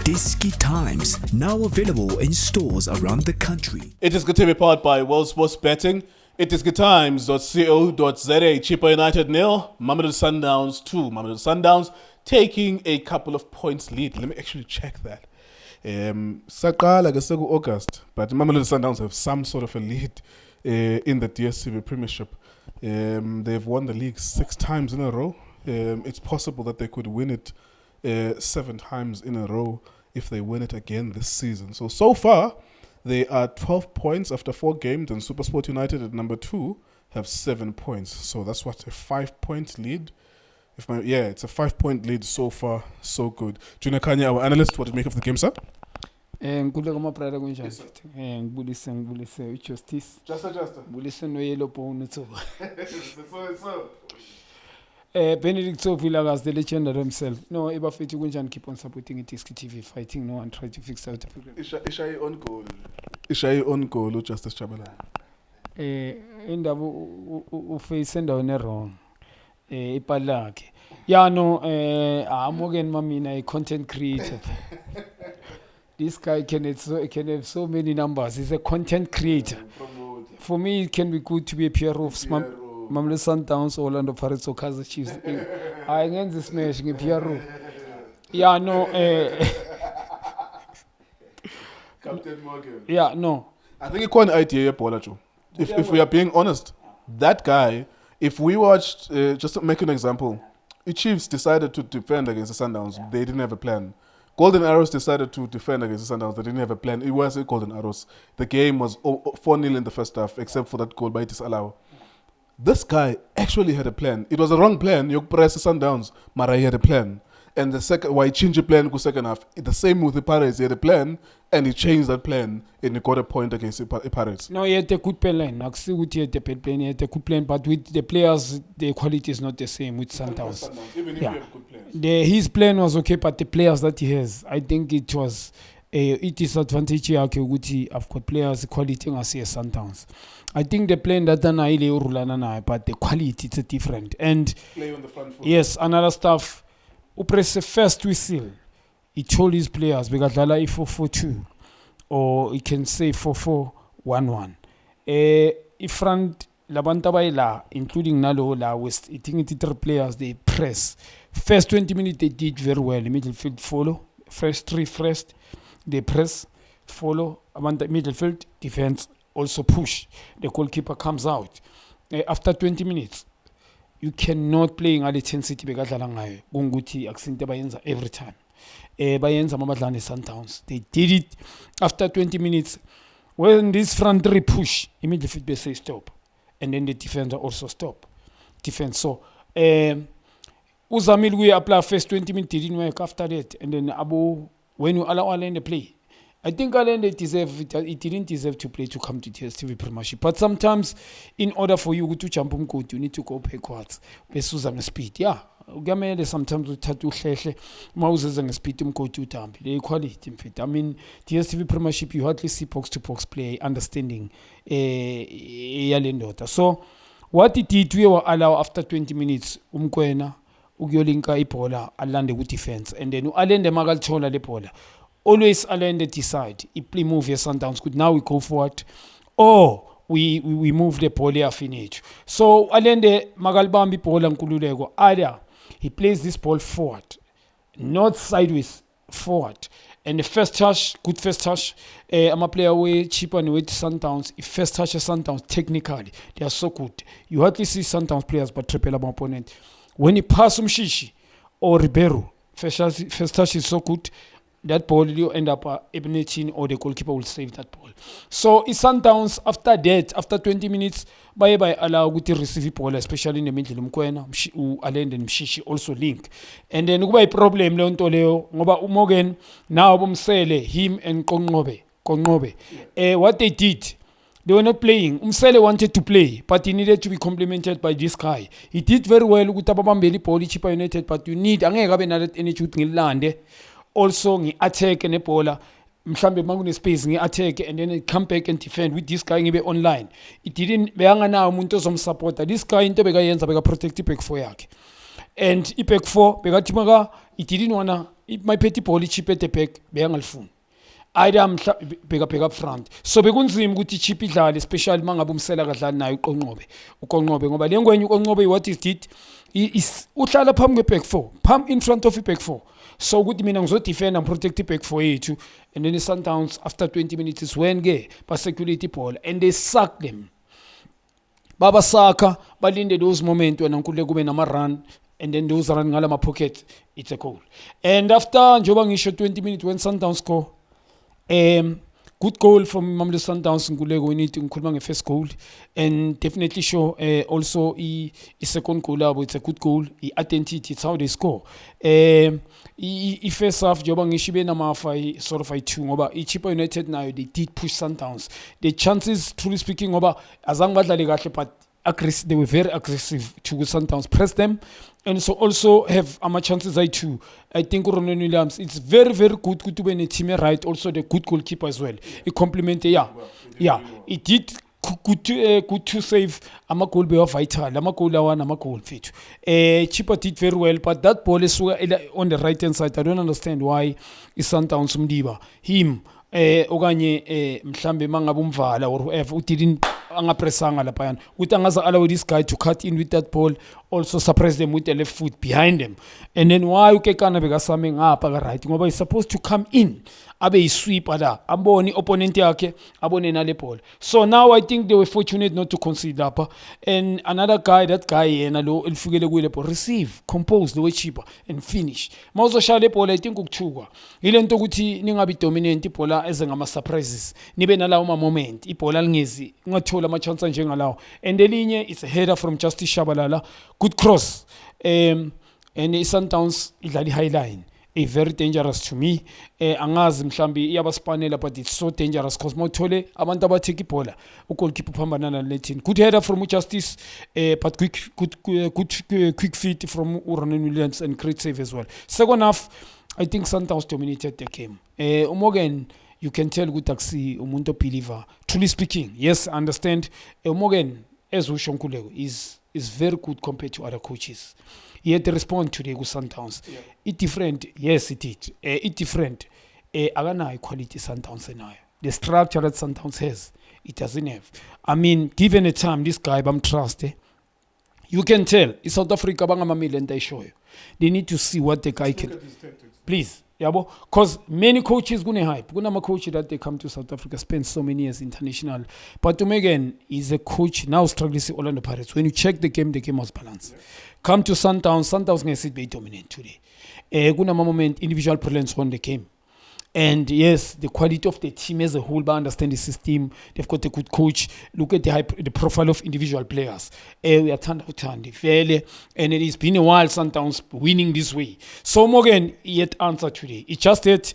iDiski Times, now available in stores around the country. iDiskiTV powered by World Sports Betting. iDiskiTimes.co.za. Chippa United 0, Mamelodi Sundowns 2. Mamelodi Sundowns taking a couple of points lead. Let me actually check that. Saqala ke seku August, but Mamelodi Sundowns have some sort of a lead in the DStv Premiership. They've won the league 6 times in a row. It's possible that they could win it 7 times in a row if they win it again this season. So far, they are 12 points after 4 games, and SuperSport United at number 2 have 7 points. So that's what, a 5-point lead? It's a 5-point lead so far. So good. Junior Khanye, our analyst, what did you make of the game, sir? Ngikule brother kunjani? Ngibulise uJustice. Just. Ngibulise no yellow bone utho. So. Benedict Sofila as the legend himself. No, ebafethi kunjani, keep on supporting iDiskiTV, fighting no one try to fix out the problem. Ishayi on goal uJustice Chabela. Indaba uface endaweni wrong. Ipalakhe. Yeah, no, I'm again Mammila, a content creator. This guy can have so many numbers. He's a content creator. For me, it can be good to be a PRO of Mamelodi Sundowns, Orlando Pirates, or Kaizer Chiefs. I against this match, a PRO. Yeah, no. Captain Morgan. Yeah, no. I think it's quite an idea, Paula. If we are being honest, that guy, if we watched, just to make an example, the Chiefs decided to defend against the Sundowns. They didn't have a plan. Golden Arrows decided to defend against the Sundowns. They didn't have a plan. It wasn't Golden Arrows. The game was 4-0 in the first half, except for that goal by Disallow. This guy actually had a plan. It was a wrong plan. You press the Sundowns, Mara he had a plan. And the second, why change the plan in the second half? The same with the Pirates. He had a plan, and he changed that plan, and he got a point against the Pirates. No, he had a good plan. I see what he had a bad plan. He had a good plan, but with the players, the quality is not the same with Sundowns. Even if you have good plans. His plan was okay, but the players that he has, I think it was it is advantage here. I've got players quality as Sundowns. I think the plan that but the quality it's different. And Play on the front foot. Yes, another stuff. Press the first whistle. He told his players because Lala 4-4-2 or he can say 4-4-1-1. If front Labanta Baila, including Nalo La West, I think it's 3 players they press. First 20 minutes they did very well. The midfield follow. First 3 they press, follow. Abanda midfield defense also push. The goalkeeper comes out. After 20 minutes. You cannot play in a intensity because Gunguti Axinte Bayenza every time. Bayenza Mamadlane Sundowns. They did it after 20 minutes. When this front 3 push, immediately they say stop. And then the defender also stop. Defense. So Uzamil we apply first 20 minutes, didn't work after that. And then when you allow Alain to play. I think Alain it didn't deserve to play to come to DStv Premiership. But sometimes, in order for you to jump on court, you need to go backwards. Besuzang speed. Yeah. Ugamele sometimes uthatha uhlele mawuze ngespeed umcoach utambi. The quality mfethu. I mean, DStv Premiership you hardly see box to box play understanding yalendota. So what it did we were allow after 20 minutes umkwena ukuyolinka ibhola alande ku defense and then ualende makalithola le bhola. Always Alende decide. If we move your Sundowns good, now we go forward. Or we move the ball here finish. So Alende Magalbambi Pola Nkululego. Either he plays this ball forward, not sideways, forward. And the first touch, good first touch. I'm a player away, Chippa and with Sundowns. If first touch is Sundowns, technically, they are so good. You hardly see Sundowns players but triple up opponent. When you pass Mshishi or Ribeiro, first touch is so good. That ball you end up eliminating or the goalkeeper will save that ball. So it's Sundowns after that, after 20 minutes, by allow to receive ball, especially in the middle Mkwena, Alend and Mshishi also link. And then a problem Leon Toleo, Ngoba Umogen, now Umsele, him and Kongobe. What they did, they were not playing. Umsele wanted to play, but he needed to be complemented by this guy. He did very well with Tababambeli Poli Chippa United, but you need any shooting land. Also, attack and Ebola. Mhlambe mangune space attack and then come back and defend with this guy ngibe online. It didn't beyanga na umuntu ozomsupporta. This guy into beka yenza beka protect back 4 yakhe. And back 4 bekathi maka it didn't wanna my petty ball chip at the back beyangalifuni either bheka up front so bekunzima ukuthi chip idlale especially mangabe umsela kadlali nayo uqonqobe ngoba lengwenye uqonqobe what is it uhlala phambi kwe-back 4 phambi in front of i-back 4 so ukuthi mina ngizodefend and protect i-back 4 yethu and then i-Sundowns after 20 minutes is when ke ba-circulate ibhola and they suck them babasakha balinde those moment wena nkule kube nama-run and then those run ngala ma-pocket it's a goal and after njengoba ngisho 20 minutes when Sundowns score good goal from Mamelodi Sundowns nguleko we need ngikhuluma nge-first goal and definitely sure also i-second goal abo it's a good goal i-identity it's how they score i-first half njengoba ngisho ibe namafa sort of i-2 ngoba i-Chippa United nayo they did push Sundowns the chances truly speaking ngoba azange badlale kahle but they were very aggressive to Sundowns press them and so also have chances I think Ronwen Williams it's very very good to be in a team right also the good goalkeeper as well it complemented it did good to save goal be vital goal lawana goal fit Chippa did very well but that ball is on the right hand side I don't understand why is Sundowns umdiba him okanye mhlambe mangabe umvala or whoever didn't angapressanga lapha yana ukuthi angaza allow this guy to cut in with that ball also suppress them with the left foot behind them and then why ukekana bekasame ngapha ka right ngoba is supposed to come in abe yisweeper la abone opponent yakhe abone nale ball so now I think they were fortunate not to concede lapha and another guy that guy yena lo elifikele kule ball receive compose the way Chippa and finish mawuzoshaya le ball I think ukuthukwa ilento ukuthi ningabi dominant ibhola ezengama surprises nibe nalawo ma moment ibhola lingezi ngathola ama chance njengalawo and elinye is a header from Justice Shabalala good cross and Sundowns idlali high line a very dangerous to me angazi mhlambi iyabaspanela but it's so dangerous because mawuthole abantu abatheka ibhola ugoalkeeper uphambana naletin good header from Justice but quick feet from Ronwen Williams and great save as well second half I think Sundowns dominated the game Morgan you can tell ukuthi akusi umuntu believer truly speaking yes I understand Morgan as ushonkuleko is very good compared to other coaches he had to respond today with Sundowns it different yes it did it different akanayo quality Sundowns enayo the structure that Sundowns has it doesn't have I mean given a time this guy bamtrust you can tell in South Africa bangamamile into ayishoyo they need to see what the guy can please yabo because many coaches gune hype kunama coach that they come to South Africa spend so many years international but Megan is a coach now struggling with Orlando Pirates when you check the game was balanced come to Sundowns ngeke be dominant today kunama moment individual brilliance won the game and yes the quality of the team as a whole but understand the system they've got a good coach look at the profile of individual players we are uthandi vele and it has been a while Sundowns winning this way so Morgan yet answer today it just that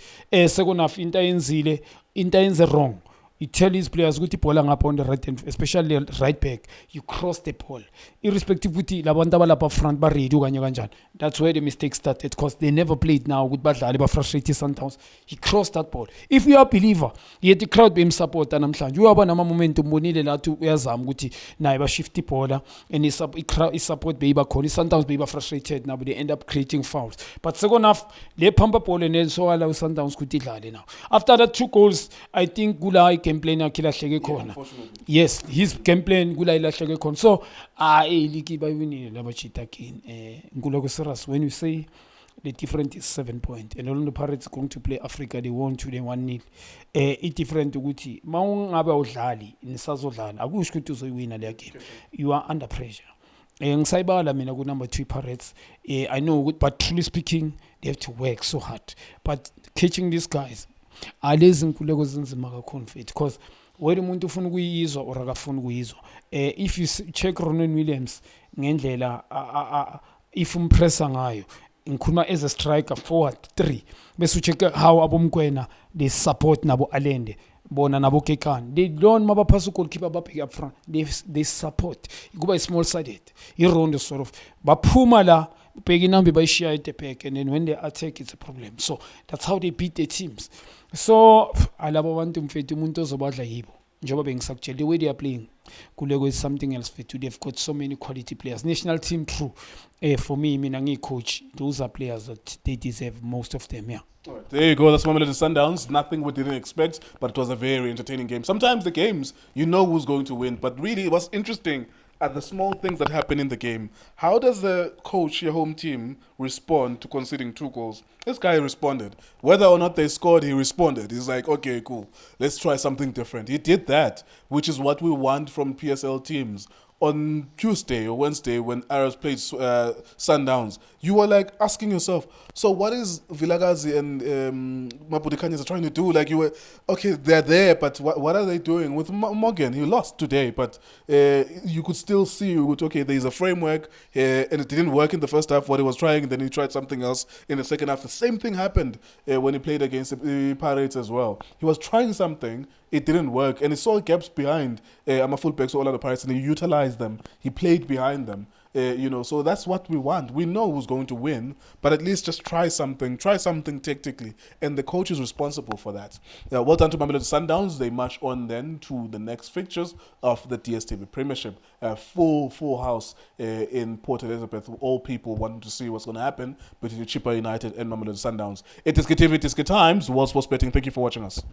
second half into yenze wrong you tell these players ukuthi ibhola ngapha on the right hand especially right back you cross the ball irrespective ukuthi labantu abalapha front ba ready okanye kanjani that's where the mistake started because they never played now ukuthi badlali ba frustrate Sundowns he crossed that ball if you are a believer yet the crowd be support namhlanje uyaba nama moment umbonile lathi uyazama ukuthi naye ba shift ibhola and i support beyiba khona Sundowns beyiba frustrated now they end up creating fouls but second half le phampa ball and so allow Sundowns ukuthi idlale now after that 2 goals I think kula game plan yakhe lahleke khona yes his game plan kula ilahleke khona so ligi bayinile labachita again nkuloko serious when you say the difference is 7 points and Orlando Pirates going to play Africa they won today 1-0 it different ukuthi mawungabe udlali nisazodlala akusho ukuthi uzoyiwina le game you are under pressure ngisayibala mina ku number 2 Pirates I know but truly speaking they have to work so hard but catching these guys alezi nkuleko zinzima kakhulu mfethu because where umuntu ufuna ukuyizwa or akafuna ukuyizwa if you check Ronwen Williams ngendlela if umpressa ngayo ngikhuluma as a striker forward 3 bese ucheck how abomkwena they support nabo alende bona nabo kekani they don't mabaphasa goalkeeper babheke up front they support kuba i small sided I round sort of baphuma la bheke inambi bayishiya at the back and then when they attack it's a problem so that's how they beat their teams so alabo bantu mfethu umuntu ozobadla yibo njengoba bengisakutshela the way they are playing kuleko is something else for they've got so many quality players. National team true. For me, mina ngiyi-coach, those are players that they deserve, most of them, yeah. Alright, there you go. That's Mamelodi Sundowns. Nothing we didn't expect, but it was a very entertaining game. Sometimes the games, you know who's going to win, but really it was interesting at the small things that happen in the game. How does the coach, your home team, respond to conceding 2 goals? This guy responded. Whether or not they scored, he responded. He's like, okay, cool. Let's try something different. He did that, which is what we want from PSL teams. On Tuesday or Wednesday when Arrows played Sundowns, you were like asking yourself, so what is Vilagazi and Mamelodi Sundowns are trying to do? Like you were, okay, they're there, but what are they doing? With Morgan, he lost today, but you could still see, okay, there's a framework and it didn't work in the first half, what he was trying, and then he tried something else in the second half. The same thing happened when he played against the Pirates as well. He was trying something, it didn't work, and he saw gaps behind I'm a fullback, so all other Pirates, and he utilized them. He played behind them. So that's what we want. We know who's going to win, but at least just try something tactically, and the coach is responsible for that. Well done to Mamelodi Sundowns. They march on then to the next fixtures of the DSTV Premiership. Full house in Port Elizabeth. All people wanting to see what's going to happen between Chippa United and Mamelodi Sundowns. It is iDiskiTV, iDiskiTimes, World Sports Betting. Thank you for watching us.